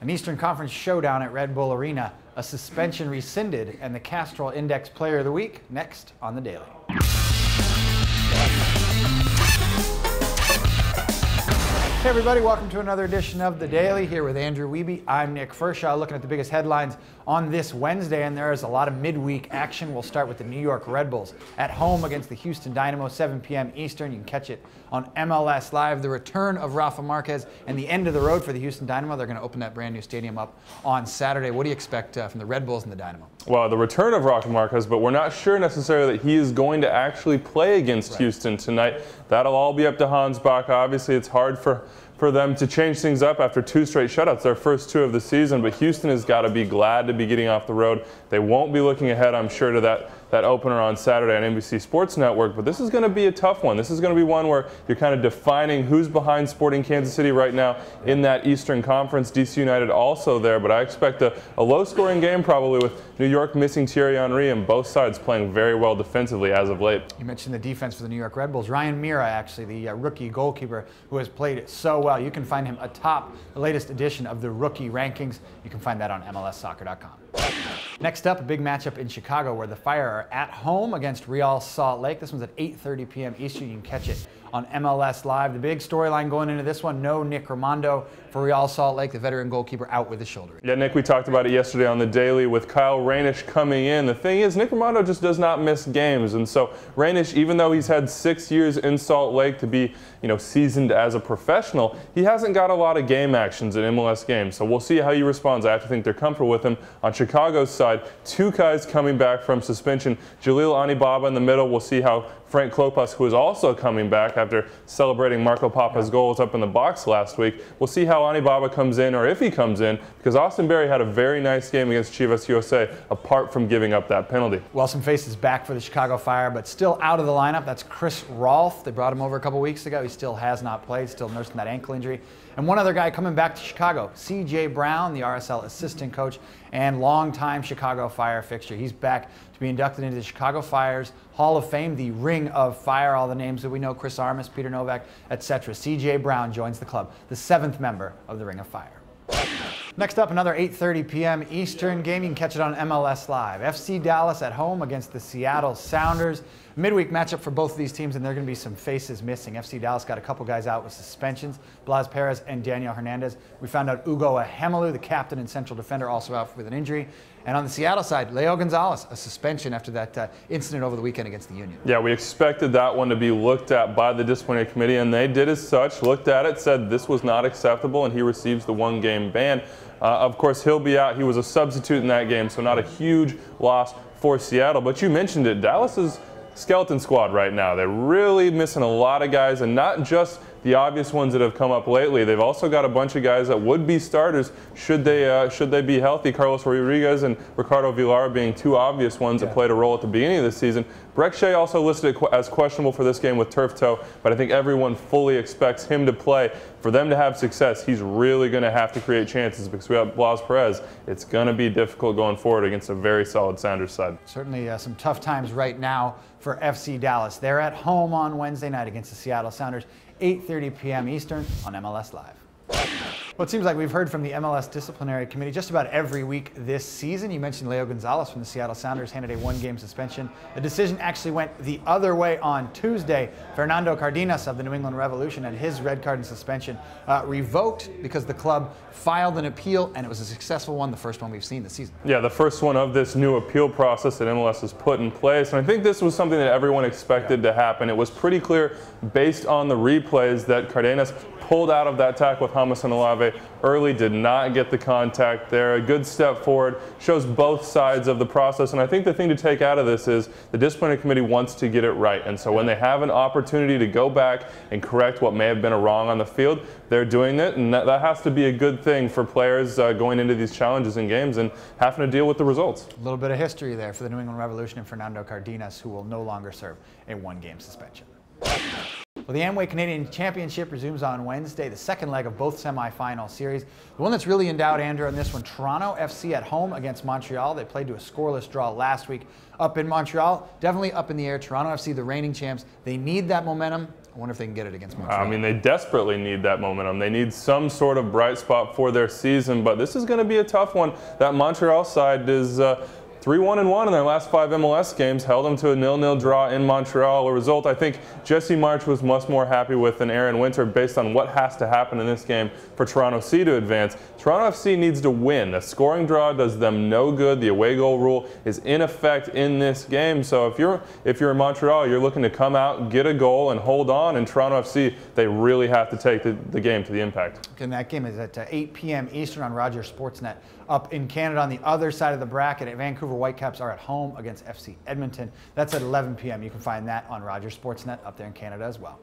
An Eastern Conference showdown at Red Bull Arena, a suspension rescinded, and the Castrol Index Player of the Week, next on The Daily. Hey everybody, welcome to another edition of The Daily, here with Andrew Wiebe. I'm Nick Firchau, looking at the biggest headlines on this Wednesday, and there is a lot of midweek action. We'll start with the New York Red Bulls at home against the Houston Dynamo, 7 p.m. Eastern. You can catch it on MLS Live. The return of Rafa Marquez and the end of the road for the Houston Dynamo. They're going to open that brand new stadium up on Saturday. What do you expect from the Red Bulls and the Dynamo? Well, the return of Rafa Marquez, but we're not sure necessarily that he is going to actually play against Houston tonight. That'll all be up to Hans Bach. Obviously, it's hard for them to change things up after 2 straight shutouts, their first 2 of the season, but Houston has got to be glad to be getting off the road. They won't be looking ahead, I'm sure, to that opener on Saturday on NBC Sports Network, but this is going to be a tough one. This is going to be one where you're kind of defining who's behind Sporting Kansas City right now in that Eastern Conference. DC United also there, but I expect a low-scoring game probably with New York missing Thierry Henry and both sides playing very well defensively as of late. You mentioned the defense for the New York Red Bulls. Ryan Mira, actually, the rookie goalkeeper who has played so well. You can find him atop the latest edition of the rookie rankings. You can find that on MLSsoccer.com. Next up, a big matchup in Chicago where the Fire are at home against Real Salt Lake. This one's at 8:30 p.m. Eastern. You can catch it on MLS Live. The big storyline going into this one, no Nick Rimando for Real Salt Lake, the veteran goalkeeper, out with his shoulder. Yeah, Nick, we talked about it yesterday on The Daily with Kyle Rainish coming in. The thing is, Nick Rimando just does not miss games, and so Rainish, even though he's had 6 years in Salt Lake to be, seasoned as a professional, he hasn't got a lot of game actions in MLS games, so we'll see how he responds. I have to think they're comfortable with him. On Chicago's side, 2 guys coming back from suspension. Jalil Anibaba in the middle. We'll see how Frank Klopas, who is also coming back after celebrating Marco Papa's goals up in the box last week. We'll see how Anibaba comes in, or if he comes in, because Austin Berry had a very nice game against Chivas USA, apart from giving up that penalty. Well, some faces back for the Chicago Fire, but still out of the lineup. That's Chris Rolfe. They brought him over a couple weeks ago. He still has not played, still nursing that ankle injury. And one other guy coming back to Chicago, CJ Brown, the RSL assistant coach and longtime Chicago Fire fixture. He's back to be inducted into the Chicago Fire's Hall of Fame, the Ring of Fire, all the names that we know, Chris Armas, Peter Novak, etc. CJ Brown joins the club, the 7th member of the Ring of Fire. Next up, another 8:30 p.m. Eastern game. You can catch it on MLS Live. FC Dallas at home against the Seattle Sounders. Midweek matchup for both of these teams, and there are going to be some faces missing. FC Dallas got a couple guys out with suspensions, Blas Perez and Daniel Hernandez. We found out Ugo Ahemelu, the captain and central defender, also out with an injury. And on the Seattle side, Leo Gonzalez, a suspension after that incident over the weekend against the Union. Yeah, we expected that one to be looked at by the disciplinary committee, and they did as such, looked at it, said this was not acceptable, and he receives the 1-game ban. Of course, he'll be out. He was a substitute in that game, so not a huge loss for Seattle. But you mentioned it, Dallas's skeleton squad right now. They're really missing a lot of guys, and not just the obvious ones that have come up lately. They've also got a bunch of guys that would be starters should they be healthy. Carlos Rodriguez and Ricardo Villar being 2 obvious ones that played a role at the beginning of the season. Breck Shea also listed as questionable for this game with turf toe, but I think everyone fully expects him to play. For them to have success, he's really going to have to create chances because we have Blas Perez. It's going to be difficult going forward against a very solid Sounders side. Certainly some tough times right now for FC Dallas. They're at home on Wednesday night against the Seattle Sounders, 8:30 p.m. Eastern on MLS Live. Well, it seems like we've heard from the MLS Disciplinary Committee just about every week this season. You mentioned Leo Gonzalez from the Seattle Sounders handed a 1-game suspension. The decision actually went the other way on Tuesday. Fernando Cardenas of the New England Revolution had his red card and suspension revoked because the club filed an appeal, and it was a successful one, the first one we've seen this season. Yeah, the first one of this new appeal process that MLS has put in place. And I think this was something that everyone expected to happen. It was pretty clear based on the replays that Cardenas pulled out of that tackle with James Olave early, did not get the contact there. A good step forward, shows both sides of the process. And I think the thing to take out of this is the disciplinary committee wants to get it right. And so when they have an opportunity to go back and correct what may have been a wrong on the field, they're doing it. And that has to be a good thing for players going into these challenges in games and having to deal with the results. A little bit of history there for the New England Revolution and Fernando Cardenas, who will no longer serve a 1-game suspension. Well, the Amway Canadian Championship resumes on Wednesday, the second leg of both semifinal series. The one that's really in doubt, Andrew, on this one, Toronto FC at home against Montreal. They played to a scoreless draw last week up in Montreal. Definitely up in the air. Toronto FC, the reigning champs, they need that momentum I wonder if they can get it against Montreal. I mean, they desperately need that momentum. They need some sort of bright spot for their season, but this is going to be a tough one. That Montreal side is 3-1-1 in their last 5 MLS games, held them to a 0-0 draw in Montreal. A result I think Jesse March was much more happy with than Aaron Winter based on what has to happen in this game for Toronto FC to advance. Toronto FC needs to win. A scoring draw does them no good. The away goal rule is in effect in this game. So if you're in Montreal, you're looking to come out, get a goal, and hold on. And Toronto FC, they really have to take the game to the Impact. And that game is at 8 p.m. Eastern on Rogers Sportsnet. Up in Canada on the other side of the bracket, Vancouver Whitecaps are at home against FC Edmonton. That's at 11 p.m. You can find that on Rogers Sportsnet up there in Canada as well.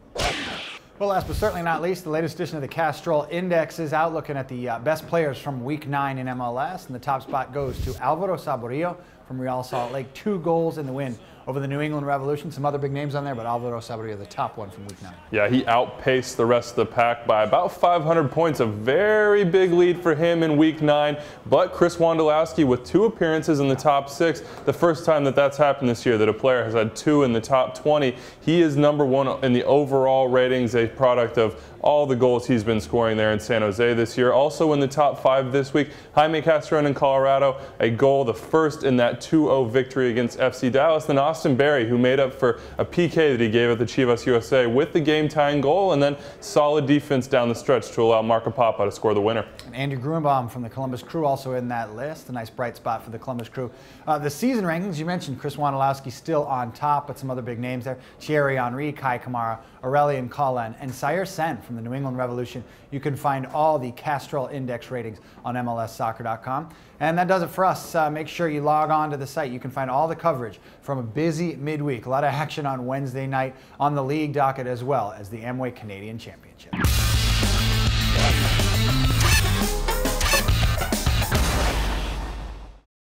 Well, last but certainly not least, the latest edition of the Castrol Index is out looking at the best players from Week 9 in MLS. And the top spot goes to Alvaro Saborio from Real Salt Lake. 2 goals in the win over the New England Revolution. Some other big names on there, but Alvaro Saborio, the top one from Week 9. Yeah, he outpaced the rest of the pack by about 500 points. A very big lead for him in Week 9. But Chris Wondolowski with 2 appearances in the top 6. The first time that that's happened this year, that a player has had 2 in the top 20. He is #1 in the overall ratings, a product of all the goals he's been scoring there in San Jose this year. Also in the top 5 this week, Jaime Castron in Colorado, a goal, the first in that 2-0 victory against FC Dallas. Then Austin Berry, who made up for a PK that he gave at the Chivas USA with the game-tying goal, and then solid defense down the stretch to allow Marco Papa to score the winner. And Andrew Gruenbaum from the Columbus Crew also in that list. A nice bright spot for the Columbus Crew. The season rankings, you mentioned Chris Wondolowski still on top, but some other big names there. Thierry Henry, Kai Kamara, Aurelien Collin, and Sayer Sen from the New England Revolution. You can find all the Castrol Index ratings on MLSsoccer.com. And that does it for us. Make sure you log on to the site. You can find all the coverage from a busy midweek. A lot of action on Wednesday night on the league docket as well as the Amway Canadian Championship.